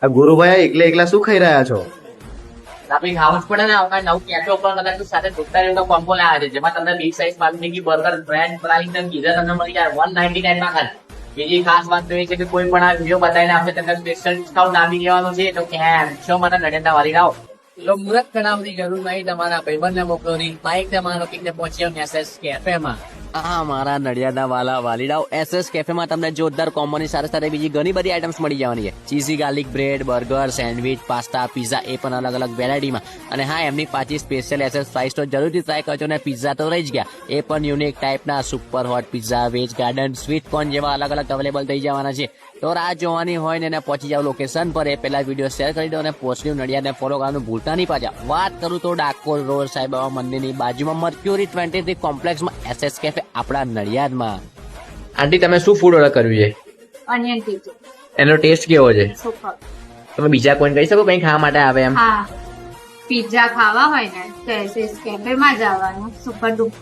ગુરુભાઈ એકલા શું ખાઈ રહ્યા છો? આપણી ખાવું જ પડે ને. અમારે નવું કેફે ઉપર કદાચ સાથે દોસ્તા જેવો કોમ્બો લાવ્યા છે, જેમાં તમને big size party burger French fries ને પીઝા તમને મળી જાય 199 માં ખાલી. બીજી ખાસ વાત તો એ છે કે કોઈ પણ આ વિડીયો બતાવીને આપણે તમને સ્પેશિયલ ડિસ્કાઉન્ટ આપી દેવાનું છે. તો કેમ છો મને નડેન્દ્ર વાળી રાવ તો મુહૂર્ત કરાવવાની જરૂર નહીં. તમારા ભાઈબંધને મોકલોની બાઇક તમારા પીને પહોંચ્યો મેસેજ કેફેમાં. હા, મારા નડિયાદના વાલા વાલીડાઓ SS કેફેમાં તમને જોરદાર કોમ્બોની સાથે સાથે બીજી ઘણી બધી આઈટમ્સ મળી જવાની છે. Cheesy garlic bread, burger, sandwich, pasta, pizza એ પણ અલગ અલગ વેરાયટીમાં. અને હા, એમની પાછી સ્પેશિયલ SS ફ્રાઈઝ તો જરૂરથી ટ્રાય કરજો. ને પીઝા તો રહી જ ગયા, એ પણ યુનિક ટાઈપના super hot pizza, veg garden, sweet corn જેવા અલગ અલગ અવેલેબલ થઈ જવાના છે. તો રાહ જોવાની હોય ને એને પહોંચી જાવ લોકેશન પર. એ પહેલા વિડીયો શેર કરી દો અને પોસ્ટની નડિયાદને ફોલો કરવાનું ભૂલતા નહીં પાછા. વાત કરું તો ડાકોર રોડ સાંઈબાબા મંદિરની બાજુમાં મર્ક્યુરી 23 કોમ્પ્લેક્સમાં SS કેફે આપણા નડિયાદમાં. આંટી, તમે શું ફૂડ ઓર્ડર કર્યું છે? ઓનિયન ટીકી એનો ટેસ્ટ કેવો છે? સુપર. તમે બીજા કોઈને કહી શકો કઈ ખાવા માટે આવે એમ? હા, પિઝા ખાવા હોય ને તો એસએસ કેફે માં જવાનું. Super duper